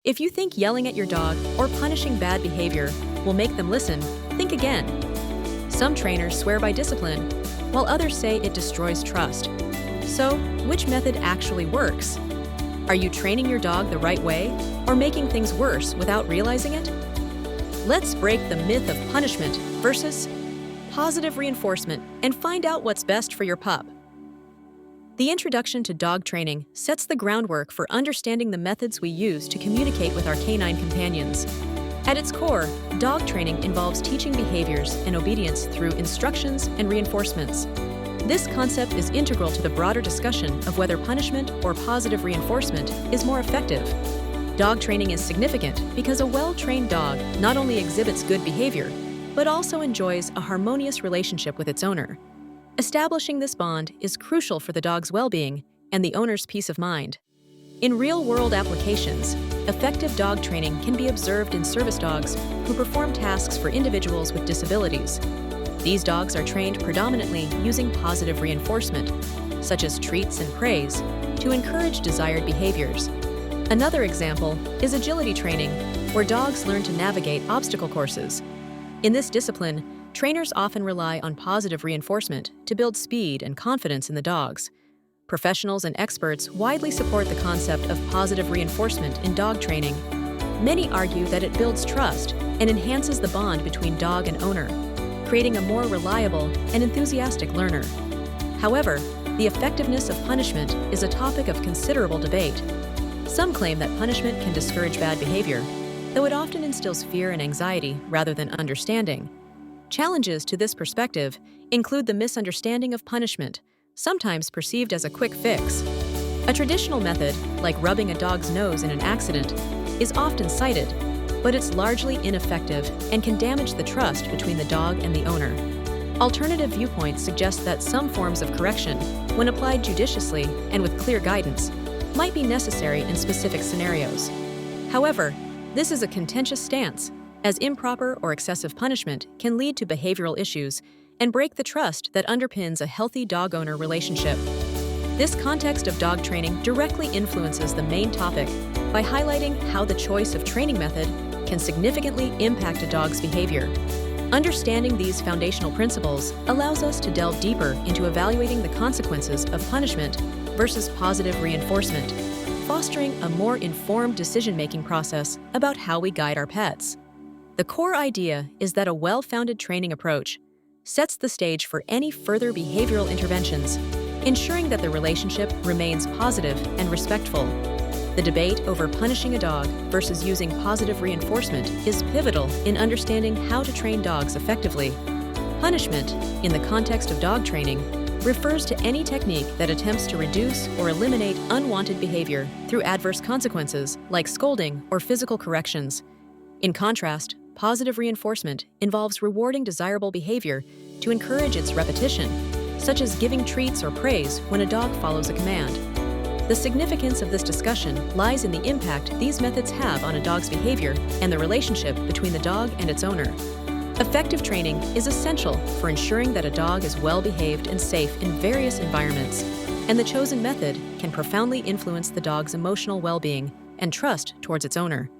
If you think yelling at your dog or punishing bad behavior will make them listen, think again. Some trainers swear by discipline, while others say it destroys trust. So, which method actually works? Are you training your dog the right way or making things worse without realizing it? Let's break the myth of punishment versus positive reinforcement and find out what's best for your pup. The introduction to dog training sets the groundwork for understanding the methods we use to communicate with our canine companions. At its core, dog training involves teaching behaviors and obedience through instructions and reinforcements. This concept is integral to the broader discussion of whether punishment or positive reinforcement is more effective. Dog training is significant because a well-trained dog not only exhibits good behavior, but also enjoys a harmonious relationship with its owner. Establishing this bond is crucial for the dog's well-being and the owner's peace of mind. In real-world applications, effective dog training can be observed in service dogs who perform tasks for individuals with disabilities. These dogs are trained predominantly using positive reinforcement, such as treats and praise, to encourage desired behaviors. Another example is agility training, where dogs learn to navigate obstacle courses. In this discipline, trainers often rely on positive reinforcement to build speed and confidence in the dogs. Professionals and experts widely support the concept of positive reinforcement in dog training. Many argue that it builds trust and enhances the bond between dog and owner, creating a more reliable and enthusiastic learner. However, the effectiveness of punishment is a topic of considerable debate. Some claim that punishment can discourage bad behavior, though it often instills fear and anxiety rather than understanding. Challenges to this perspective include the misunderstanding of punishment, sometimes perceived as a quick fix. A traditional method, like rubbing a dog's nose in an accident, is often cited, but it's largely ineffective and can damage the trust between the dog and the owner. Alternative viewpoints suggest that some forms of correction, when applied judiciously and with clear guidance, might be necessary in specific scenarios. However, this is a contentious stance, as improper or excessive punishment can lead to behavioral issues and break the trust that underpins a healthy dog-owner relationship. This context of dog training directly influences the main topic by highlighting how the choice of training method can significantly impact a dog's behavior. Understanding these foundational principles allows us to delve deeper into evaluating the consequences of punishment versus positive reinforcement, fostering a more informed decision-making process about how we guide our pets. The core idea is that a well-founded training approach sets the stage for any further behavioral interventions, ensuring that the relationship remains positive and respectful. The debate over punishing a dog versus using positive reinforcement is pivotal in understanding how to train dogs effectively. Punishment, in the context of dog training, refers to any technique that attempts to reduce or eliminate unwanted behavior through adverse consequences like scolding or physical corrections. In contrast, positive reinforcement involves rewarding desirable behavior to encourage its repetition, such as giving treats or praise when a dog follows a command. The significance of this discussion lies in the impact these methods have on a dog's behavior and the relationship between the dog and its owner. Effective training is essential for ensuring that a dog is well-behaved and safe in various environments, and the chosen method can profoundly influence the dog's emotional well-being and trust towards its owner.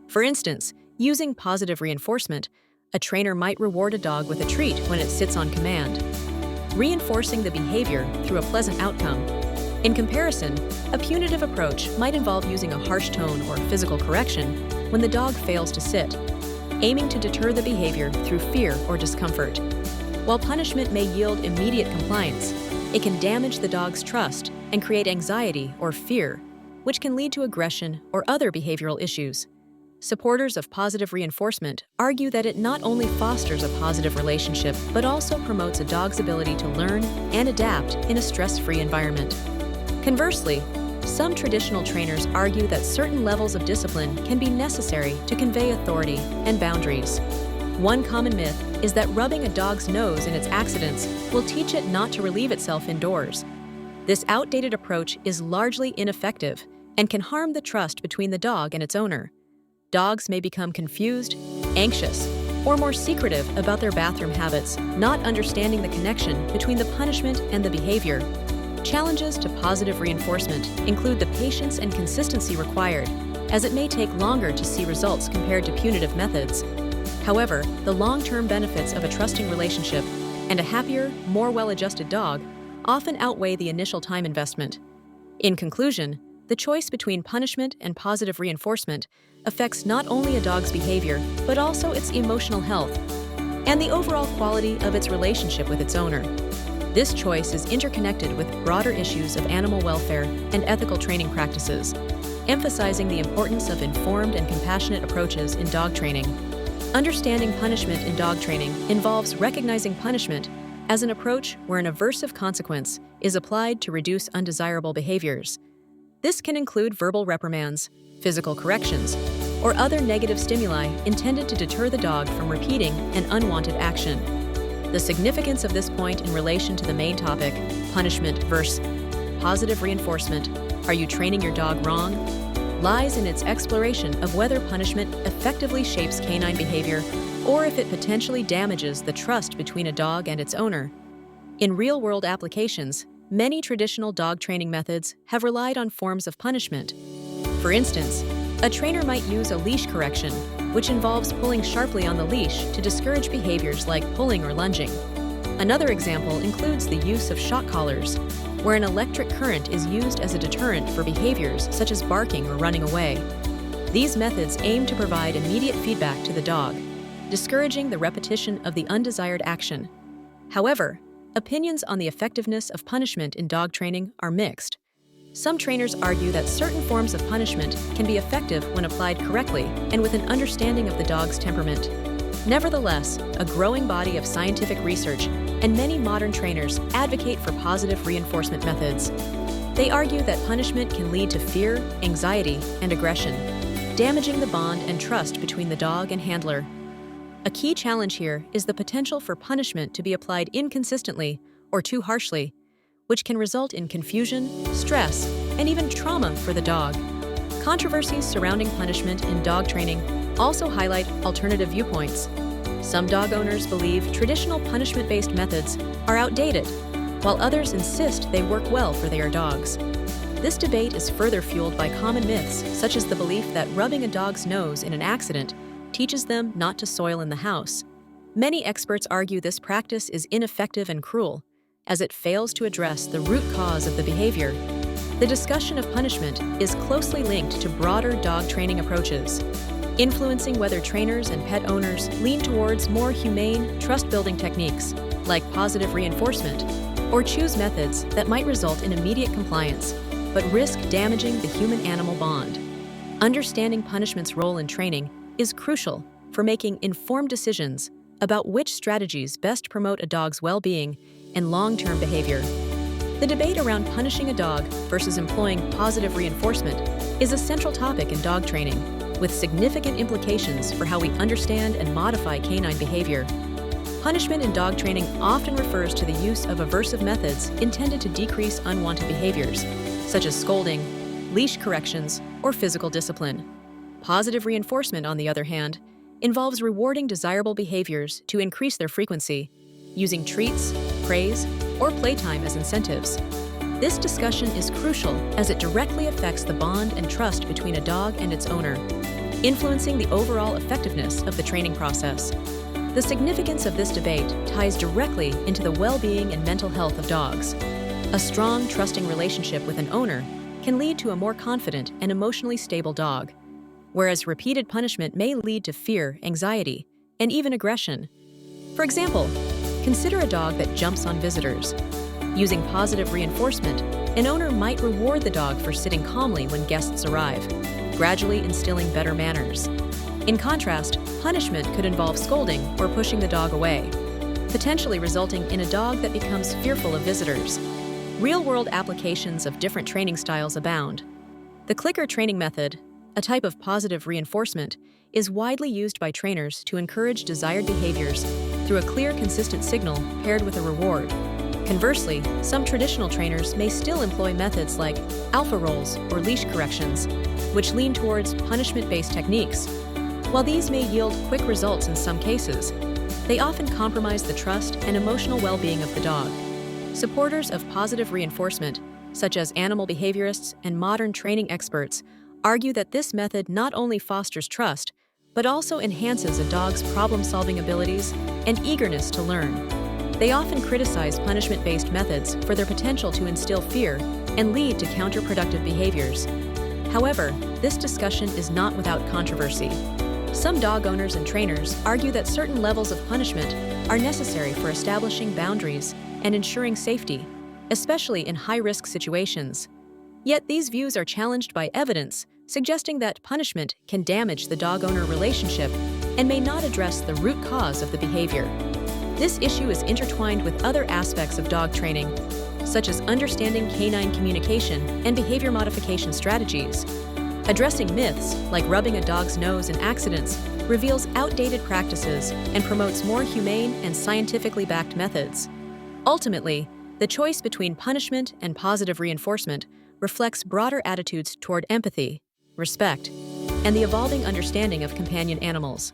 For instance, using positive reinforcement, a trainer might reward a dog with a treat when it sits on command, reinforcing the behavior through a pleasant outcome. In comparison, a punitive approach might involve using a harsh tone or physical correction when the dog fails to sit, aiming to deter the behavior through fear or discomfort. While punishment may yield immediate compliance, it can damage the dog's trust and create anxiety or fear, which can lead to aggression or other behavioral issues. Supporters of positive reinforcement argue that it not only fosters a positive relationship, but also promotes a dog's ability to learn and adapt in a stress-free environment. Conversely, some traditional trainers argue that certain levels of discipline can be necessary to convey authority and boundaries. One common myth is that rubbing a dog's nose in its accidents will teach it not to relieve itself indoors. This outdated approach is largely ineffective and can harm the trust between the dog and its owner. Dogs may become confused, anxious, or more secretive about their bathroom habits, not understanding the connection between the punishment and the behavior. Challenges to positive reinforcement include the patience and consistency required, as it may take longer to see results compared to punitive methods. However, the long-term benefits of a trusting relationship and a happier, more well-adjusted dog often outweigh the initial time investment. In conclusion, the choice between punishment and positive reinforcement affects not only a dog's behavior, but also its emotional health and the overall quality of its relationship with its owner. This choice is interconnected with broader issues of animal welfare and ethical training practices, emphasizing the importance of informed and compassionate approaches in dog training. Understanding punishment in dog training involves recognizing punishment as an approach where an aversive consequence is applied to reduce undesirable behaviors. This can include verbal reprimands, physical corrections, or other negative stimuli intended to deter the dog from repeating an unwanted action. The significance of this point in relation to the main topic, punishment versus positive reinforcement, are you training your dog wrong?, lies in its exploration of whether punishment effectively shapes canine behavior or if it potentially damages the trust between a dog and its owner. In real-world applications, many traditional dog training methods have relied on forms of punishment. For instance, a trainer might use a leash correction, which involves pulling sharply on the leash to discourage behaviors like pulling or lunging. Another example includes the use of shock collars, where an electric current is used as a deterrent for behaviors such as barking or running away. These methods aim to provide immediate feedback to the dog, discouraging the repetition of the undesired action. However, opinions on the effectiveness of punishment in dog training are mixed. Some trainers argue that certain forms of punishment can be effective when applied correctly and with an understanding of the dog's temperament. Nevertheless, a growing body of scientific research and many modern trainers advocate for positive reinforcement methods. They argue that punishment can lead to fear, anxiety, and aggression, damaging the bond and trust between the dog and handler. A key challenge here is the potential for punishment to be applied inconsistently or too harshly, which can result in confusion, stress, and even trauma for the dog. Controversies surrounding punishment in dog training also highlight alternative viewpoints. Some dog owners believe traditional punishment-based methods are outdated, while others insist they work well for their dogs. This debate is further fueled by common myths, such as the belief that rubbing a dog's nose in an accident teaches them not to soil in the house. Many experts argue this practice is ineffective and cruel, as it fails to address the root cause of the behavior. The discussion of punishment is closely linked to broader dog training approaches, influencing whether trainers and pet owners lean towards more humane, trust-building techniques, like positive reinforcement, or choose methods that might result in immediate compliance, but risk damaging the human-animal bond. Understanding punishment's role in training is crucial for making informed decisions about which strategies best promote a dog's well-being and long-term behavior. The debate around punishing a dog versus employing positive reinforcement is a central topic in dog training, with significant implications for how we understand and modify canine behavior. Punishment in dog training often refers to the use of aversive methods intended to decrease unwanted behaviors, such as scolding, leash corrections, or physical discipline. Positive reinforcement, on the other hand, involves rewarding desirable behaviors to increase their frequency, using treats, praise, or playtime as incentives. This discussion is crucial as it directly affects the bond and trust between a dog and its owner, influencing the overall effectiveness of the training process. The significance of this debate ties directly into the well-being and mental health of dogs. A strong, trusting relationship with an owner can lead to a more confident and emotionally stable dog, whereas repeated punishment may lead to fear, anxiety, and even aggression. For example, consider a dog that jumps on visitors. Using positive reinforcement, an owner might reward the dog for sitting calmly when guests arrive, gradually instilling better manners. In contrast, punishment could involve scolding or pushing the dog away, potentially resulting in a dog that becomes fearful of visitors. Real-world applications of different training styles abound. The clicker training method, a type of positive reinforcement, is widely used by trainers to encourage desired behaviors through a clear, consistent signal paired with a reward. Conversely, some traditional trainers may still employ methods like alpha rolls or leash corrections, which lean towards punishment-based techniques. While these may yield quick results in some cases, they often compromise the trust and emotional well-being of the dog. Supporters of positive reinforcement, such as animal behaviorists and modern training experts, argue that this method not only fosters trust, but also enhances a dog's problem-solving abilities and eagerness to learn. They often criticize punishment-based methods for their potential to instill fear and lead to counterproductive behaviors. However, this discussion is not without controversy. Some dog owners and trainers argue that certain levels of punishment are necessary for establishing boundaries and ensuring safety, especially in high-risk situations. Yet these views are challenged by evidence suggesting that punishment can damage the dog-owner relationship and may not address the root cause of the behavior. This issue is intertwined with other aspects of dog training, such as understanding canine communication and behavior modification strategies. Addressing myths, like rubbing a dog's nose in accidents, reveals outdated practices and promotes more humane and scientifically backed methods. Ultimately, the choice between punishment and positive reinforcement reflects broader attitudes toward empathy, respect, and the evolving understanding of companion animals.